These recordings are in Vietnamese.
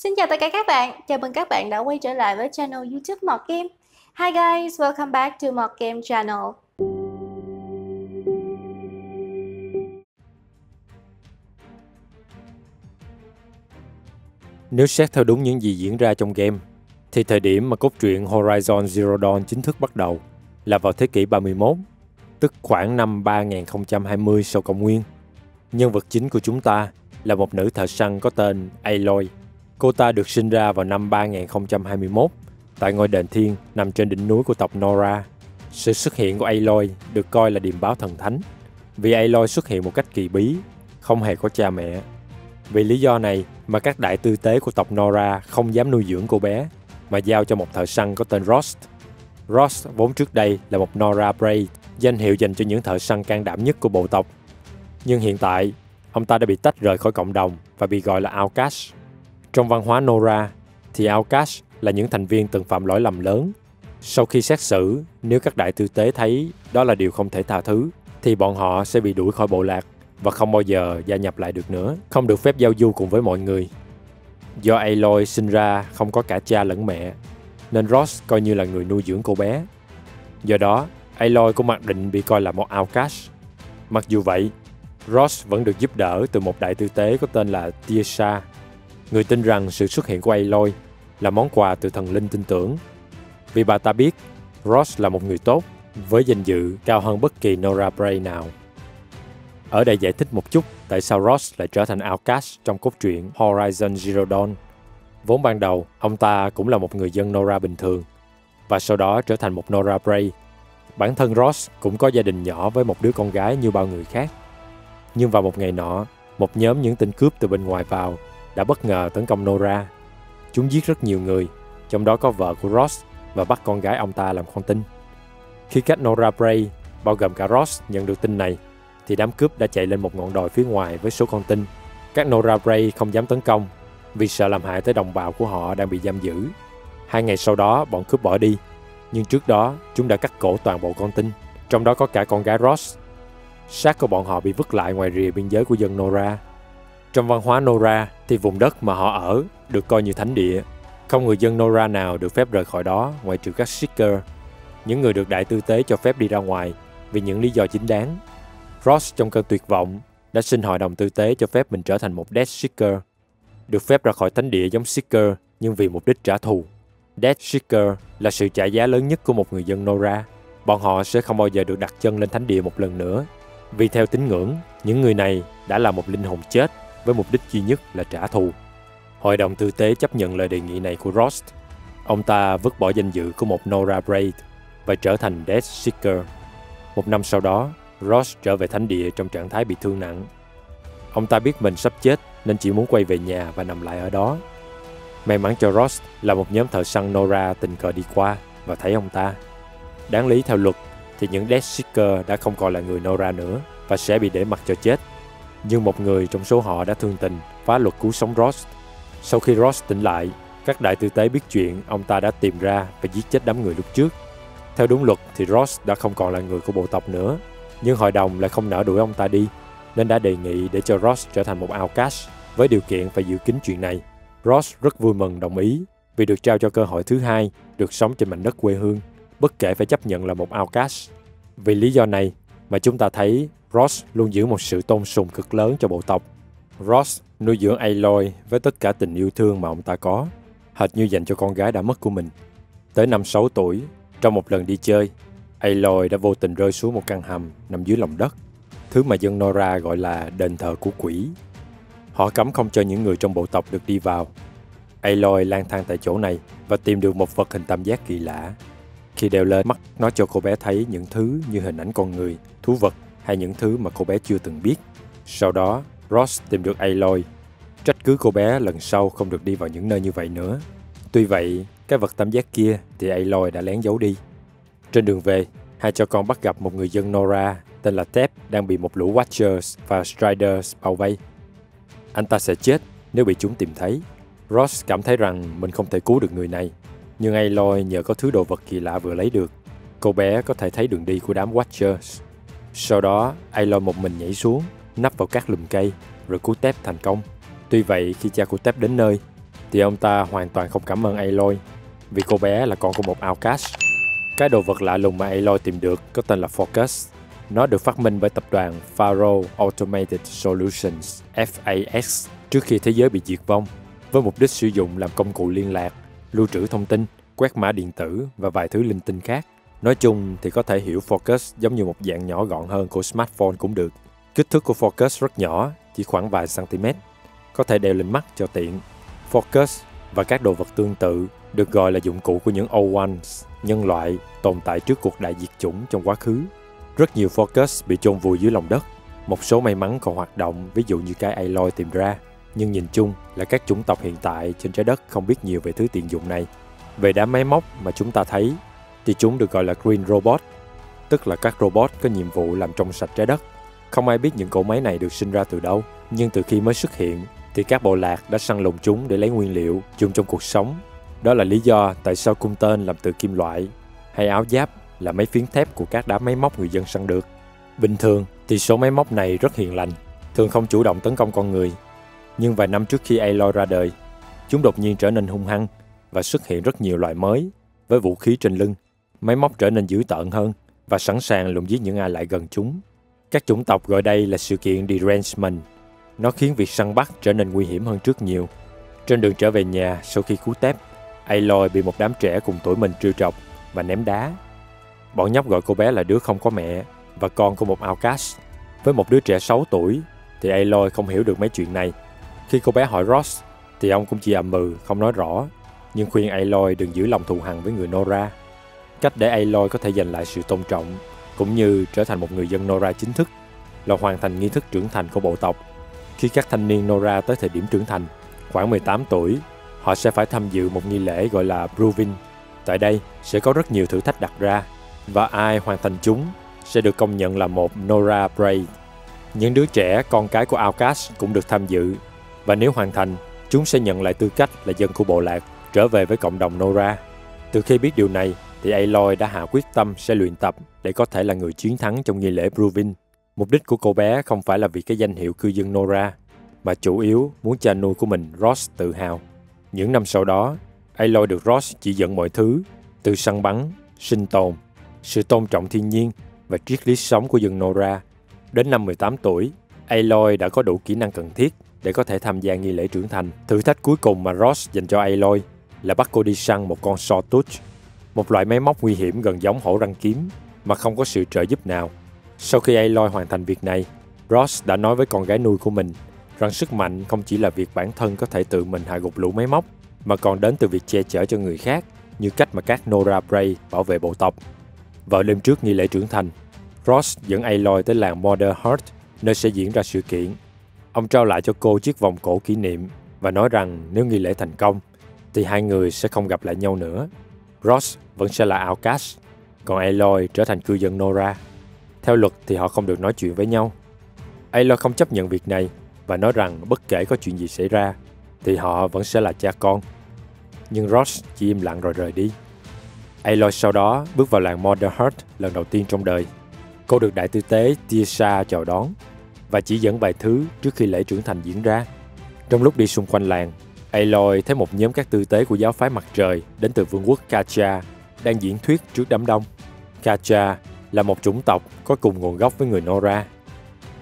Xin chào tất cả các bạn, chào mừng các bạn đã quay trở lại với channel YouTube Mọt Game. Hi guys, welcome back to Mọt Game channel. Nếu xét theo đúng những gì diễn ra trong game, thì thời điểm mà cốt truyện Horizon Zero Dawn chính thức bắt đầu là vào thế kỷ 31, tức khoảng năm 3020 sau công nguyên. Nhân vật chính của chúng ta là một nữ thợ săn có tên Aloy. Cô ta được sinh ra vào năm 3021 tại ngôi đền thiên nằm trên đỉnh núi của tộc Nora. Sự xuất hiện của Aloy được coi là điềm báo thần thánh, vì Aloy xuất hiện một cách kỳ bí, không hề có cha mẹ. Vì lý do này mà các đại tư tế của tộc Nora không dám nuôi dưỡng cô bé, mà giao cho một thợ săn có tên Rost. Rost vốn trước đây là một Nora Brave, danh hiệu dành cho những thợ săn can đảm nhất của bộ tộc. Nhưng hiện tại, ông ta đã bị tách rời khỏi cộng đồng và bị gọi là Outcast. Trong văn hóa Nora, thì Outcast là những thành viên từng phạm lỗi lầm lớn. Sau khi xét xử, nếu các đại tư tế thấy đó là điều không thể tha thứ, thì bọn họ sẽ bị đuổi khỏi bộ lạc và không bao giờ gia nhập lại được nữa, không được phép giao du cùng với mọi người. Do Aloy sinh ra không có cả cha lẫn mẹ, nên Ross coi như là người nuôi dưỡng cô bé. Do đó, Aloy cũng mặc định bị coi là một outcast. Mặc dù vậy, Ross vẫn được giúp đỡ từ một đại tư tế có tên là Tiesha, người tin rằng sự xuất hiện của Aloy là món quà từ thần linh tin tưởng. Vì bà ta biết Ross là một người tốt, với danh dự cao hơn bất kỳ Nora Brave nào. Ở đây giải thích một chút tại sao Ross lại trở thành outcast trong cốt truyện Horizon Zero Dawn. Vốn ban đầu, ông ta cũng là một người dân Nora bình thường, và sau đó trở thành một Nora Brave. Bản thân Ross cũng có gia đình nhỏ với một đứa con gái như bao người khác. Nhưng vào một ngày nọ, một nhóm những tên cướp từ bên ngoài vào đã bất ngờ tấn công Nora. Chúng giết rất nhiều người, trong đó có vợ của Ross, và bắt con gái ông ta làm con tin. Khi các Nora Brave, bao gồm cả Ross, nhận được tin này, thì đám cướp đã chạy lên một ngọn đồi phía ngoài với số con tin. Các Nora Brave không dám tấn công vì sợ làm hại tới đồng bào của họ đang bị giam giữ. 2 ngày sau đó, bọn cướp bỏ đi, nhưng trước đó chúng đã cắt cổ toàn bộ con tin, trong đó có cả con gái Ross. Xác của bọn họ bị vứt lại ngoài rìa biên giới của dân Nora. Trong văn hóa Nora thì vùng đất mà họ ở được coi như thánh địa. Không người dân Nora nào được phép rời khỏi đó ngoại trừ các Seeker, những người được đại tư tế cho phép đi ra ngoài vì những lý do chính đáng. Ross trong cơn tuyệt vọng đã xin hội đồng tư tế cho phép mình trở thành một Death Seeker, được phép ra khỏi thánh địa giống Seeker nhưng vì mục đích trả thù. Death Seeker là sự trả giá lớn nhất của một người dân Nora. Bọn họ sẽ không bao giờ được đặt chân lên thánh địa một lần nữa, vì theo tín ngưỡng, những người này đã là một linh hồn chết với mục đích duy nhất là trả thù. Hội đồng tư tế chấp nhận lời đề nghị này của Ross. Ông ta vứt bỏ danh dự của một Nora Brave và trở thành Death Seeker. 1 năm sau đó, Ross trở về thánh địa trong trạng thái bị thương nặng. Ông ta biết mình sắp chết nên chỉ muốn quay về nhà và nằm lại ở đó. May mắn cho Ross là một nhóm thợ săn Nora tình cờ đi qua và thấy ông ta. Đáng lý theo luật thì những Death Seeker đã không còn là người Nora nữa và sẽ bị để mặc cho chết. Nhưng một người trong số họ đã thương tình phá luật cứu sống Ross. Sau khi Ross tỉnh lại, các đại tư tế biết chuyện ông ta đã tìm ra và giết chết đám người lúc trước. Theo đúng luật thì Ross đã không còn là người của bộ tộc nữa, nhưng hội đồng lại không nỡ đuổi ông ta đi, nên đã đề nghị để cho Ross trở thành một outcast với điều kiện phải giữ kín chuyện này. Ross rất vui mừng đồng ý vì được trao cho cơ hội thứ hai được sống trên mảnh đất quê hương, bất kể phải chấp nhận là một outcast. Vì lý do này mà chúng ta thấy Ross luôn giữ một sự tôn sùng cực lớn cho bộ tộc. Ross nuôi dưỡng Aloy với tất cả tình yêu thương mà ông ta có, hệt như dành cho con gái đã mất của mình. Tới năm 6 tuổi, trong một lần đi chơi, Aloy đã vô tình rơi xuống một căn hầm nằm dưới lòng đất, thứ mà dân Nora gọi là đền thờ của quỷ. Họ cấm không cho những người trong bộ tộc được đi vào. Aloy lang thang tại chỗ này và tìm được một vật hình tam giác kỳ lạ. Khi đeo lên mắt, nó cho cô bé thấy những thứ như hình ảnh con người, thú vật hay những thứ mà cô bé chưa từng biết. Sau đó, Ross tìm được Aloy, trách cứ cô bé lần sau không được đi vào những nơi như vậy nữa. Tuy vậy, cái vật tam giác kia thì Aloy đã lén giấu đi. Trên đường về, hai cha con bắt gặp một người dân Nora tên là Tep đang bị một lũ Watchers và Striders bao vây. Anh ta sẽ chết nếu bị chúng tìm thấy. Ross cảm thấy rằng mình không thể cứu được người này, nhưng Aloy nhờ có thứ đồ vật kỳ lạ vừa lấy được, cô bé có thể thấy đường đi của đám Watchers. Sau đó, Aloy một mình nhảy xuống, nấp vào các lùm cây, rồi cứu Tep thành công. Tuy vậy, khi cha của Tep đến nơi, thì ông ta hoàn toàn không cảm ơn Aloy, vì cô bé là con của một outcast. Cái đồ vật lạ lùng mà Aloy tìm được có tên là Focus. Nó được phát minh bởi tập đoàn Faro Automated Solutions FAS trước khi thế giới bị diệt vong, với mục đích sử dụng làm công cụ liên lạc, lưu trữ thông tin, quét mã điện tử và vài thứ linh tinh khác. Nói chung thì có thể hiểu Focus giống như một dạng nhỏ gọn hơn của smartphone cũng được. Kích thước của Focus rất nhỏ, chỉ khoảng vài cm, có thể đeo lên mắt cho tiện. Focus và các đồ vật tương tự được gọi là dụng cụ của những O1s, nhân loại tồn tại trước cuộc đại diệt chủng trong quá khứ. Rất nhiều Focus bị chôn vùi dưới lòng đất, một số may mắn còn hoạt động, ví dụ như cái Aloy tìm ra, nhưng nhìn chung là các chủng tộc hiện tại trên trái đất không biết nhiều về thứ tiện dụng này. Về đám máy móc mà chúng ta thấy thì chúng được gọi là Green Robot, tức là các robot có nhiệm vụ làm trong sạch trái đất. Không ai biết những cỗ máy này được sinh ra từ đâu, nhưng từ khi mới xuất hiện thì các bộ lạc đã săn lùng chúng để lấy nguyên liệu dùng trong cuộc sống. Đó là lý do tại sao cung tên làm từ kim loại hay áo giáp là mấy phiến thép của các đám máy móc người dân săn được. Bình thường thì số máy móc này rất hiền lành, thường không chủ động tấn công con người. Nhưng vài năm trước khi Aloy ra đời, chúng đột nhiên trở nên hung hăng và xuất hiện rất nhiều loại mới với vũ khí trên lưng. Máy móc trở nên dữ tợn hơn và sẵn sàng lùng giết những ai lại gần chúng. Các chủng tộc gọi đây là sự kiện derangement. Nó khiến việc săn bắt trở nên nguy hiểm hơn trước nhiều. Trên đường trở về nhà sau khi cứu tép, Aloy bị một đám trẻ cùng tuổi mình trêu chọc và ném đá. Bọn nhóc gọi cô bé là đứa không có mẹ và con của một outcast. Với một đứa trẻ 6 tuổi thì Aloy không hiểu được mấy chuyện này. Khi cô bé hỏi Ross thì ông cũng chỉ không nói rõ, nhưng khuyên Aloy đừng giữ lòng thù hằn với người Nora. Cách để Aloy có thể giành lại sự tôn trọng cũng như trở thành một người dân Nora chính thức là hoàn thành nghi thức trưởng thành của bộ tộc. Khi các thanh niên Nora tới thời điểm trưởng thành, khoảng 18 tuổi, họ sẽ phải tham dự một nghi lễ gọi là Proving. Tại đây sẽ có rất nhiều thử thách đặt ra, và ai hoàn thành chúng sẽ được công nhận là một Nora Brave. Những đứa trẻ con cái của outcast cũng được tham dự, và nếu hoàn thành, chúng sẽ nhận lại tư cách là dân của bộ lạc, trở về với cộng đồng Nora. Từ khi biết điều này thì Aloy đã hạ quyết tâm sẽ luyện tập để có thể là người chiến thắng trong nghi lễ Proving. Mục đích của cô bé không phải là vì cái danh hiệu cư dân Nora, mà chủ yếu muốn cha nuôi của mình Ross tự hào. Những năm sau đó, Aloy được Ross chỉ dẫn mọi thứ, từ săn bắn, sinh tồn, sự tôn trọng thiên nhiên và triết lý sống của dân Nora. Đến năm 18 tuổi, Aloy đã có đủ kỹ năng cần thiết để có thể tham gia nghi lễ trưởng thành. Thử thách cuối cùng mà Ross dành cho Aloy là bắt cô đi săn một con sawtooth, một loại máy móc nguy hiểm gần giống hổ răng kiếm mà không có sự trợ giúp nào. Sau khi Aloy hoàn thành việc này, Ross đã nói với con gái nuôi của mình rằng sức mạnh không chỉ là việc bản thân có thể tự mình hạ gục lũ máy móc, mà còn đến từ việc che chở cho người khác, như cách mà các Nora Brave bảo vệ bộ tộc. Vào đêm trước nghi lễ trưởng thành, Ross dẫn Aloy tới làng Mother Heart, nơi sẽ diễn ra sự kiện. Ông trao lại cho cô chiếc vòng cổ kỷ niệm và nói rằng nếu nghi lễ thành công, thì hai người sẽ không gặp lại nhau nữa. Ross vẫn sẽ là outcast, còn Aloy trở thành cư dân Nora. Theo luật thì họ không được nói chuyện với nhau. Aloy không chấp nhận việc này và nói rằng bất kể có chuyện gì xảy ra thì họ vẫn sẽ là cha con. Nhưng Ross chỉ im lặng rồi rời đi. Aloy sau đó bước vào làng Mother Heart lần đầu tiên trong đời. Cô được đại tư tế Tiesha chào đón và chỉ dẫn vài thứ trước khi lễ trưởng thành diễn ra. Trong lúc đi xung quanh làng, Aloy thấy một nhóm các tư tế của giáo phái mặt trời đến từ vương quốc Kacha đang diễn thuyết trước đám đông. Kacha là một chủng tộc có cùng nguồn gốc với người Nora.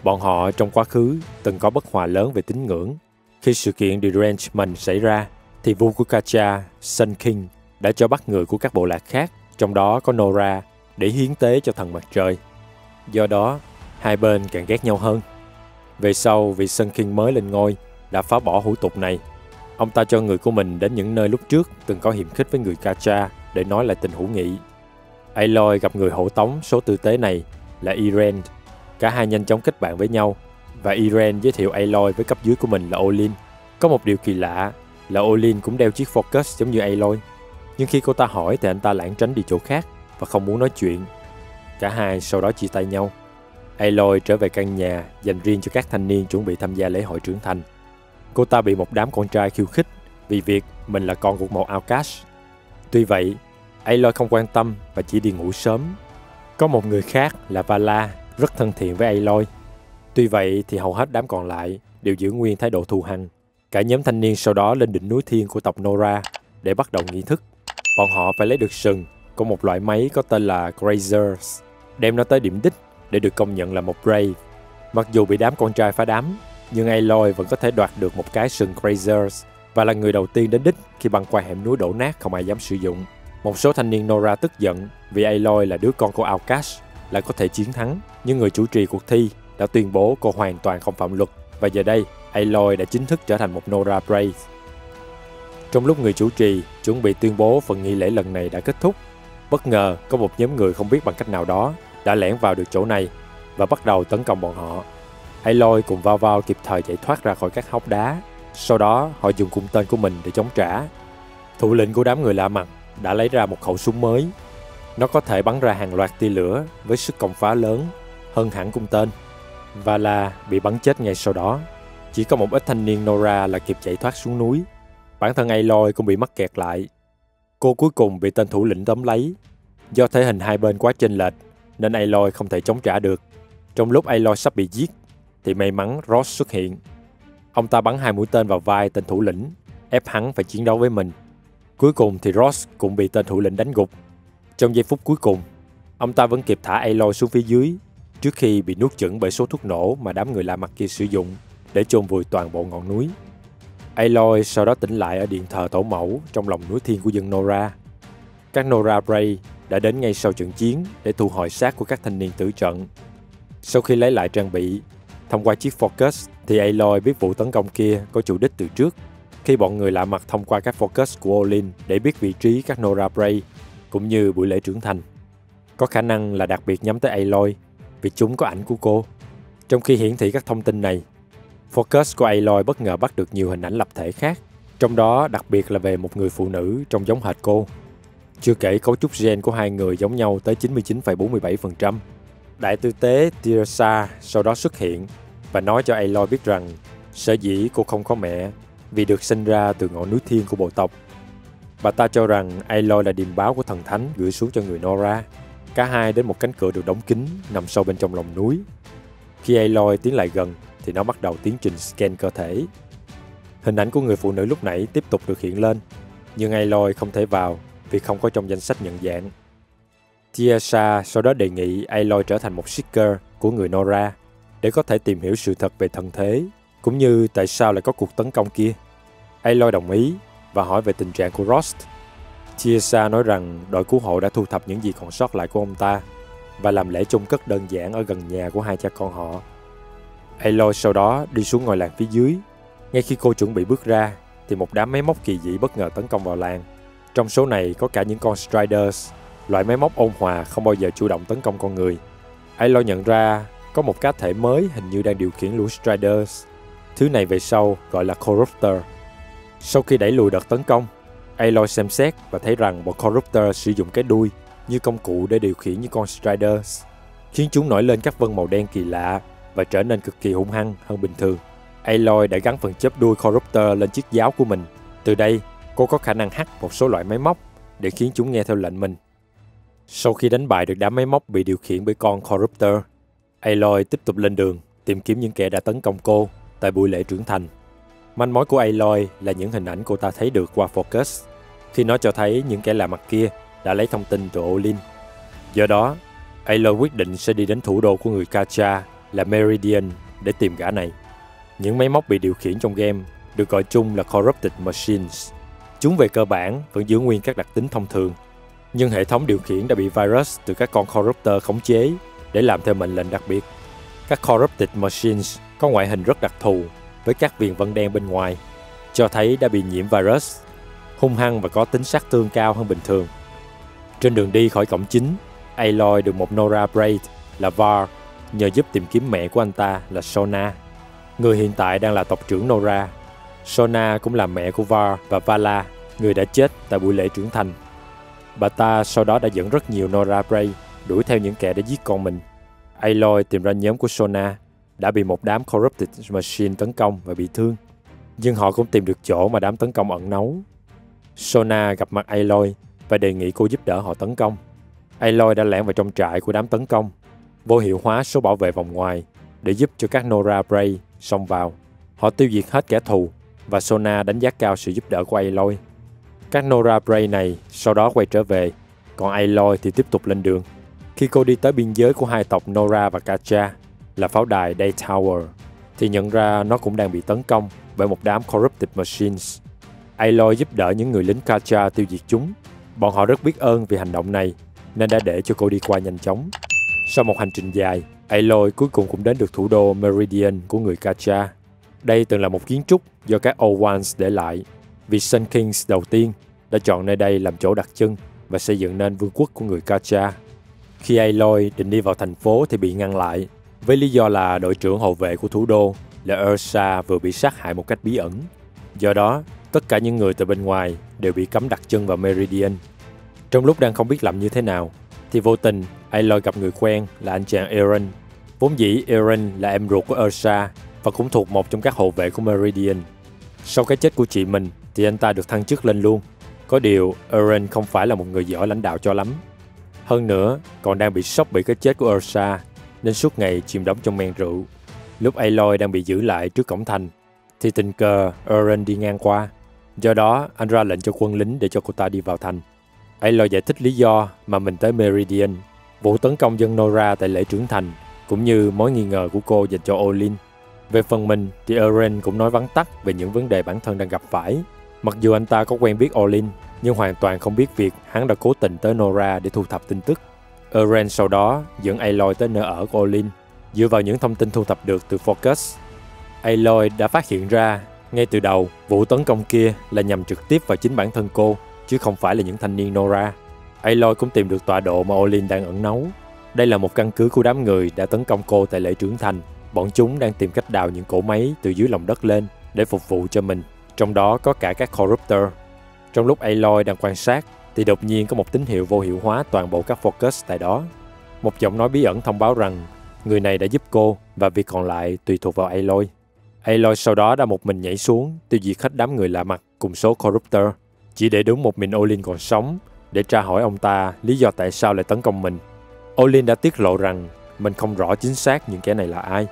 Bọn họ trong quá khứ từng có bất hòa lớn về tín ngưỡng. Khi sự kiện derangement xảy ra, thì vua của Kacha, Sun King, đã cho bắt người của các bộ lạc khác, trong đó có Nora, để hiến tế cho thần mặt trời. Do đó, hai bên càng ghét nhau hơn. Về sau, vị Sun King mới lên ngôi đã phá bỏ hủ tục này. Ông ta cho người của mình đến những nơi lúc trước từng có hiềm khích với người Kacha để nói lại tình hữu nghị. Aloy gặp người hộ tống số tư tế này là Irene. Cả hai nhanh chóng kết bạn với nhau, và Irene giới thiệu Aloy với cấp dưới của mình là Olin. Có một điều kỳ lạ là Olin cũng đeo chiếc Focus giống như Aloy, nhưng khi cô ta hỏi thì anh ta lảng tránh đi chỗ khác và không muốn nói chuyện. Cả hai sau đó chia tay nhau. Aloy trở về căn nhà dành riêng cho các thanh niên chuẩn bị tham gia lễ hội trưởng thành. Cô ta bị một đám con trai khiêu khích vì việc mình là con của một outcast. Tuy vậy, Aloy không quan tâm và chỉ đi ngủ sớm. Có một người khác là Vala rất thân thiện với Aloy. Tuy vậy thì hầu hết đám còn lại đều giữ nguyên thái độ thù hằn. Cả nhóm thanh niên sau đó lên đỉnh núi thiên của tộc Nora để bắt đầu nghi thức. Bọn họ phải lấy được sừng của một loại máy có tên là Grazers, đem nó tới điểm đích để được công nhận là một Brave. Mặc dù bị đám con trai phá đám, nhưng Aloy vẫn có thể đoạt được một cái sừng Grazers và là người đầu tiên đến đích khi băng qua hẻm núi đổ nát không ai dám sử dụng. Một số thanh niên Nora tức giận vì Aloy là đứa con của Outcast lại có thể chiến thắng, nhưng người chủ trì cuộc thi đã tuyên bố cô hoàn toàn không phạm luật, và giờ đây Aloy đã chính thức trở thành một Nora Brave. Trong lúc người chủ trì chuẩn bị tuyên bố phần nghi lễ lần này đã kết thúc, bất ngờ có một nhóm người không biết bằng cách nào đó đã lẻn vào được chỗ này và bắt đầu tấn công bọn họ. Aloy cùng Vauvau kịp thời chạy thoát ra khỏi các hốc đá. Sau đó họ dùng cung tên của mình để chống trả. Thủ lĩnh của đám người lạ mặt đã lấy ra một khẩu súng mới. Nó có thể bắn ra hàng loạt tia lửa với sức công phá lớn hơn hẳn cung tên. Vala bị bắn chết ngay sau đó. Chỉ có một ít thanh niên Nora là kịp chạy thoát xuống núi. Bản thân Aloy cũng bị mắc kẹt lại. Cô cuối cùng bị tên thủ lĩnh tóm lấy. Do thể hình hai bên quá chênh lệch nên Aloy không thể chống trả được. Trong lúc Aloy sắp bị giết thì may mắn Ross xuất hiện. Ông ta bắn 2 mũi tên vào vai tên thủ lĩnh, ép hắn phải chiến đấu với mình. Cuối cùng thì Ross cũng bị tên thủ lĩnh đánh gục. Trong giây phút cuối cùng, ông ta vẫn kịp thả Aloy xuống phía dưới trước khi bị nuốt chửng bởi số thuốc nổ mà đám người lạ mặt kia sử dụng để chôn vùi toàn bộ ngọn núi. Aloy sau đó tỉnh lại ở điện thờ tổ mẫu trong lòng núi thiên của dân Nora. Các Nora Brave đã đến ngay sau trận chiến để thu hồi xác của các thanh niên tử trận. Sau khi lấy lại trang bị, thông qua chiếc Focus thì Aloy biết vụ tấn công kia có chủ đích từ trước, khi bọn người lạ mặt thông qua các Focus của Olin để biết vị trí các Nora Brave cũng như buổi lễ trưởng thành. Có khả năng là đặc biệt nhắm tới Aloy vì chúng có ảnh của cô. Trong khi hiển thị các thông tin này, Focus của Aloy bất ngờ bắt được nhiều hình ảnh lập thể khác, trong đó đặc biệt là về một người phụ nữ trông giống hệt cô. Chưa kể cấu trúc gen của hai người giống nhau tới 99,47%. Đại tư tế Tirsa sau đó xuất hiện và nói cho Aloy biết rằng sở dĩ cô không có mẹ vì được sinh ra từ ngọn núi thiên của bộ tộc. Bà ta cho rằng Aloy là điềm báo của thần thánh gửi xuống cho người Nora. Cả hai đến một cánh cửa được đóng kín nằm sâu bên trong lòng núi. Khi Aloy tiến lại gần thì nó bắt đầu tiến trình scan cơ thể. Hình ảnh của người phụ nữ lúc nãy tiếp tục được hiện lên, nhưng Aloy không thể vào vì không có trong danh sách nhận dạng. Tirsa sau đó đề nghị Aloy trở thành một Seeker của người Nora để có thể tìm hiểu sự thật về thần thế, cũng như tại sao lại có cuộc tấn công kia. Aloy đồng ý và hỏi về tình trạng của Rost. Tirsa nói rằng đội cứu hộ đã thu thập những gì còn sót lại của ông ta và làm lễ chôn cất đơn giản ở gần nhà của hai cha con họ. Aloy sau đó đi xuống ngôi làng phía dưới. Ngay khi cô chuẩn bị bước ra thì một đám máy móc kỳ dị bất ngờ tấn công vào làng. Trong số này có cả những con Striders, loại máy móc ôn hòa không bao giờ chủ động tấn công con người. Aloy nhận ra có một cá thể mới hình như đang điều khiển lũ Striders. Thứ này về sau gọi là Corruptor. Sau khi đẩy lùi đợt tấn công, Aloy xem xét và thấy rằng bọn Corruptor sử dụng cái đuôi như công cụ để điều khiển những con Striders, khiến chúng nổi lên các vân màu đen kỳ lạ và trở nên cực kỳ hung hăng hơn bình thường. Aloy đã gắn phần chớp đuôi Corruptor lên chiếc giáo của mình. Từ đây, cô có khả năng hack một số loại máy móc để khiến chúng nghe theo lệnh mình. Sau khi đánh bại được đám máy móc bị điều khiển bởi con Corruptor, Aloy tiếp tục lên đường tìm kiếm những kẻ đã tấn công cô tại buổi lễ trưởng thành. Manh mối của Aloy là những hình ảnh cô ta thấy được qua Focus, khi nó cho thấy những kẻ lạ mặt kia đã lấy thông tin từ Olin. Do đó, Aloy quyết định sẽ đi đến thủ đô của người Kacha là Meridian để tìm gã này. Những máy móc bị điều khiển trong game được gọi chung là Corrupted Machines. Chúng về cơ bản vẫn giữ nguyên các đặc tính thông thường, nhưng hệ thống điều khiển đã bị virus từ các con Corruptor khống chế để làm theo mệnh lệnh đặc biệt. Các Corrupted Machines có ngoại hình rất đặc thù với các viền vân đen bên ngoài, cho thấy đã bị nhiễm virus, hung hăng và có tính sát thương cao hơn bình thường. Trên đường đi khỏi cổng chính, Aloy được một Nora Brave là Var nhờ giúp tìm kiếm mẹ của anh ta là Sona, người hiện tại đang là tộc trưởng Nora. Sona cũng là mẹ của Var và Vala, người đã chết tại buổi lễ trưởng thành. Bà ta sau đó đã dẫn rất nhiều Nora Brave đuổi theo những kẻ đã giết con mình. Aloy tìm ra nhóm của Sona đã bị một đám Corrupted Machine tấn công và bị thương, nhưng họ cũng tìm được chỗ mà đám tấn công ẩn náu. Sona gặp mặt Aloy và đề nghị cô giúp đỡ họ tấn công. Aloy đã lẻn vào trong trại của đám tấn công, vô hiệu hóa số bảo vệ vòng ngoài để giúp cho các Nora Brave xông vào. Họ tiêu diệt hết kẻ thù và Sona đánh giá cao sự giúp đỡ của Aloy. Các Nora Bray này sau đó quay trở về, còn Aloy thì tiếp tục lên đường. Khi cô đi tới biên giới của hai tộc Nora và Katja là pháo đài Day Tower, thì nhận ra nó cũng đang bị tấn công bởi một đám Corrupted Machines. Aloy giúp đỡ những người lính Katja tiêu diệt chúng. Bọn họ rất biết ơn vì hành động này, nên đã để cho cô đi qua nhanh chóng. Sau một hành trình dài, Aloy cuối cùng cũng đến được thủ đô Meridian của người Katja. Đây từng là một kiến trúc do các Old Ones để lại, vì Sun Kings đầu tiên đã chọn nơi đây làm chỗ đặt chân và xây dựng nên vương quốc của người Katja. Khi Aloy định đi vào thành phố thì bị ngăn lại, với lý do là đội trưởng hộ vệ của thủ đô là Ursa vừa bị sát hại một cách bí ẩn. Do đó, tất cả những người từ bên ngoài đều bị cấm đặt chân vào Meridian. Trong lúc đang không biết làm như thế nào, thì vô tình Aloy gặp người quen là anh chàng Eren. Vốn dĩ Eren là em ruột của Ursa và cũng thuộc một trong các hộ vệ của Meridian. Sau cái chết của chị mình thì anh ta được thăng chức lên luôn. Có điều Eren không phải là một người giỏi lãnh đạo cho lắm. Hơn nữa, còn đang bị sốc bởi cái chết của Ursa, nên suốt ngày chìm đắm trong men rượu. Lúc Aloy đang bị giữ lại trước cổng thành, thì tình cờ Eren đi ngang qua. Do đó, anh ra lệnh cho quân lính để cho cô ta đi vào thành. Aloy giải thích lý do mà mình tới Meridian, vụ tấn công dân Nora tại lễ trưởng thành, cũng như mối nghi ngờ của cô dành cho Olin. Về phần mình thì Eren cũng nói vắn tắt về những vấn đề bản thân đang gặp phải. Mặc dù anh ta có quen biết Olin, nhưng hoàn toàn không biết việc hắn đã cố tình tới Nora để thu thập tin tức. Eren sau đó dẫn Aloy tới nơi ở của Olin. Dựa vào những thông tin thu thập được từ Focus, Aloy đã phát hiện ra ngay từ đầu vụ tấn công kia là nhằm trực tiếp vào chính bản thân cô, chứ không phải là những thanh niên Nora. Aloy cũng tìm được tọa độ mà Olin đang ẩn náu. Đây là một căn cứ của đám người đã tấn công cô tại lễ trưởng thành. Bọn chúng đang tìm cách đào những cỗ máy từ dưới lòng đất lên để phục vụ cho mình, trong đó có cả các Corruptor. Trong lúc Aloy đang quan sát thì đột nhiên có một tín hiệu vô hiệu hóa toàn bộ các Focus tại đó. Một giọng nói bí ẩn thông báo rằng người này đã giúp cô và việc còn lại tùy thuộc vào Aloy. Aloy sau đó đã một mình nhảy xuống tiêu diệt hết đám người lạ mặt cùng số Corruptor, chỉ để đúng một mình Olin còn sống để tra hỏi ông ta lý do tại sao lại tấn công mình. Olin đã tiết lộ rằng mình không rõ chính xác những kẻ này là ai,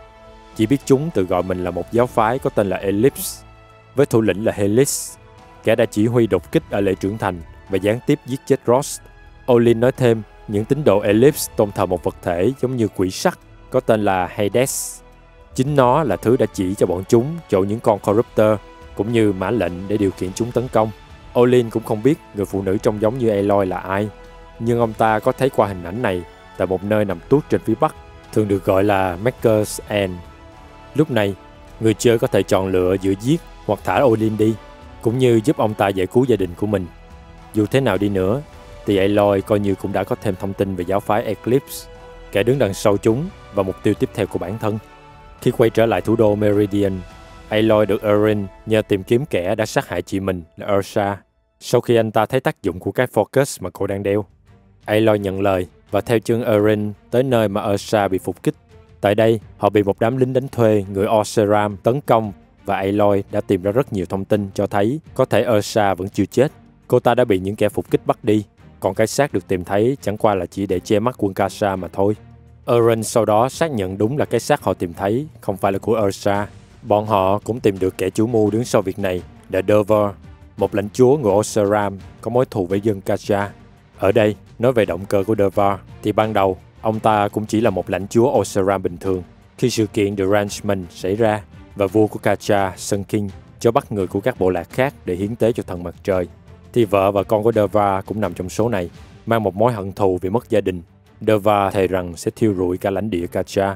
chỉ biết chúng tự gọi mình là một giáo phái có tên là Ellipse, với thủ lĩnh là Helix, kẻ đã chỉ huy đột kích ở lễ trưởng thành và gián tiếp giết chết Rost. Olin nói thêm những tín đồ Ellipse tôn thờ một vật thể giống như quỷ sắt có tên là Hades. Chính nó là thứ đã chỉ cho bọn chúng chỗ những con Corruptor cũng như mã lệnh để điều khiển chúng tấn công. Olin cũng không biết người phụ nữ trông giống như Aloy là ai, nhưng ông ta có thấy qua hình ảnh này tại một nơi nằm tuốt trên phía bắc, thường được gọi là Maker's End. Lúc này, người chơi có thể chọn lựa giữa giết hoặc thả Olin đi, cũng như giúp ông ta giải cứu gia đình của mình. Dù thế nào đi nữa, thì Aloy coi như cũng đã có thêm thông tin về giáo phái Eclipse, kẻ đứng đằng sau chúng và mục tiêu tiếp theo của bản thân. Khi quay trở lại thủ đô Meridian, Aloy được Eren nhờ tìm kiếm kẻ đã sát hại chị mình là Ursa, sau khi anh ta thấy tác dụng của cái Focus mà cô đang đeo. Aloy nhận lời và theo chân Eren tới nơi mà Ursa bị phục kích. Tại đây, họ bị một đám lính đánh thuê người Oseram tấn công và Aloy đã tìm ra rất nhiều thông tin cho thấy có thể Ursa vẫn chưa chết. Cô ta đã bị những kẻ phục kích bắt đi, còn cái xác được tìm thấy chẳng qua là chỉ để che mắt quân Kasha mà thôi. Eren sau đó xác nhận đúng là cái xác họ tìm thấy không phải là của Ursa. Bọn họ cũng tìm được kẻ chủ mưu đứng sau việc này là Dervahl, một lãnh chúa người Oseram có mối thù với dân Kasha. Ở đây, nói về động cơ của Dervahl thì ban đầu ông ta cũng chỉ là một lãnh chúa Oseram bình thường. Khi sự kiện The Ranchman xảy ra và vua của Katja, Sun King, cho bắt người của các bộ lạc khác để hiến tế cho thần mặt trời, thì vợ và con của Dervahl cũng nằm trong số này, mang một mối hận thù vì mất gia đình. Dervahl thề rằng sẽ thiêu rụi cả lãnh địa Katja.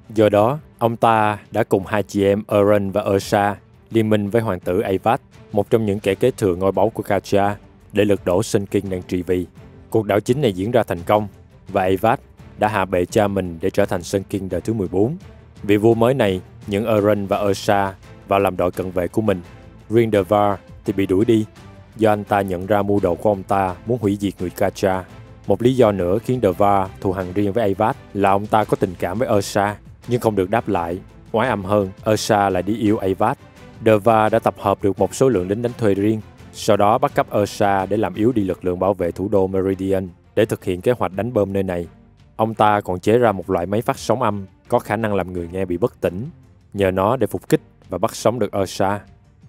Do đó, ông ta đã cùng hai chị em Eren và Ursa liên minh với hoàng tử Avad, một trong những kẻ kế thừa ngôi báu của Katja, để lật đổ Sun King đang trị vì. Cuộc đảo chính này diễn ra thành công và Avad đã hạ bệ cha mình để trở thành Sun King đời thứ 14. Vị vua mới này nhận Eren và Ursa vào làm đội cận vệ của mình. Riêng Dervahl thì bị đuổi đi do anh ta nhận ra mưu đồ của ông ta muốn hủy diệt người Katja. Một lý do nữa khiến Dervahl thù hằn riêng với Avad là ông ta có tình cảm với Ursa nhưng không được đáp lại. Oái âm hơn, Ursa lại đi yêu Avad. Dervahl đã tập hợp được một số lượng lính đánh thuê riêng, sau đó bắt cóc Ursa để làm yếu đi lực lượng bảo vệ thủ đô Meridian để thực hiện kế hoạch đánh bom nơi này. Ông ta còn chế ra một loại máy phát sóng âm có khả năng làm người nghe bị bất tỉnh, nhờ nó để phục kích và bắt sống được Ursa.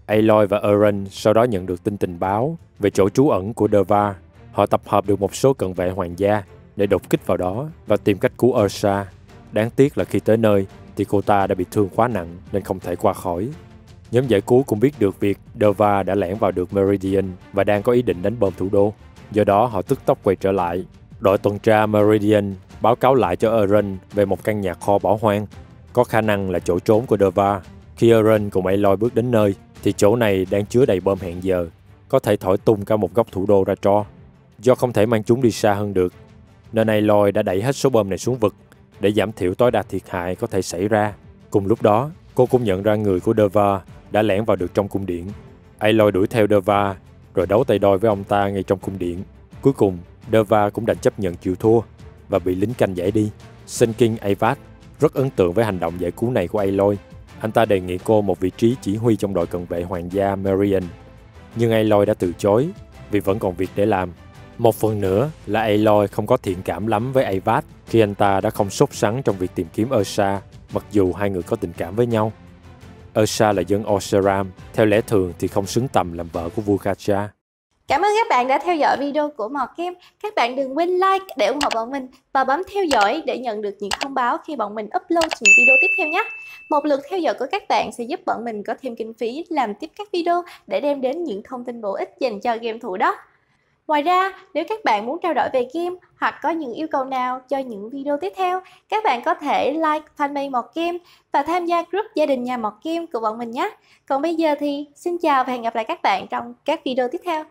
Aloy và Eren sau đó nhận được tin tình báo về chỗ trú ẩn của Dervahl. Họ tập hợp được một số cận vệ hoàng gia để đột kích vào đó và tìm cách cứu Ursa. Đáng tiếc là khi tới nơi thì cô ta đã bị thương quá nặng nên không thể qua khỏi. Nhóm giải cứu cũng biết được việc Dervahl đã lẻn vào được Meridian và đang có ý định đánh bom thủ đô. Do đó họ tức tốc quay trở lại. Đội tuần tra Meridian báo cáo lại cho Eren về một căn nhà kho bỏ hoang, có khả năng là chỗ trốn của Dervahl. Khi Eren cùng Aloy bước đến nơi thì chỗ này đang chứa đầy bom hẹn giờ, có thể thổi tung cả một góc thủ đô ra tro. Do không thể mang chúng đi xa hơn được, nên Aloy đã đẩy hết số bom này xuống vực để giảm thiểu tối đa thiệt hại có thể xảy ra. Cùng lúc đó, cô cũng nhận ra người của Dervahl đã lẻn vào được trong cung điện. Aloy đuổi theo Dervahl rồi đấu tay đôi với ông ta ngay trong cung điện. Cuối cùng, Dervahl cũng đành chấp nhận chịu thua và bị lính canh giải đi. Sun King Avad rất ấn tượng với hành động giải cứu này của Aloy. Anh ta đề nghị cô một vị trí chỉ huy trong đội cận vệ hoàng gia Meridian, nhưng Aloy đã từ chối vì vẫn còn việc để làm. Một phần nữa là Aloy không có thiện cảm lắm với Avad khi anh ta đã không sốt sắng trong việc tìm kiếm Ursa, mặc dù hai người có tình cảm với nhau. Ursa là dân Oseram, theo lẽ thường thì không xứng tầm làm vợ của vua Gacha. Cảm ơn các bạn đã theo dõi video của Mọt Game. Các bạn đừng quên like để ủng hộ bọn mình và bấm theo dõi để nhận được những thông báo khi bọn mình upload những video tiếp theo nhé. Một lượt theo dõi của các bạn sẽ giúp bọn mình có thêm kinh phí làm tiếp các video để đem đến những thông tin bổ ích dành cho game thủ đó. Ngoài ra, nếu các bạn muốn trao đổi về game hoặc có những yêu cầu nào cho những video tiếp theo, các bạn có thể like fanpage Mọt Game và tham gia group gia đình nhà Mọt Game của bọn mình nhé. Còn bây giờ thì xin chào và hẹn gặp lại các bạn trong các video tiếp theo.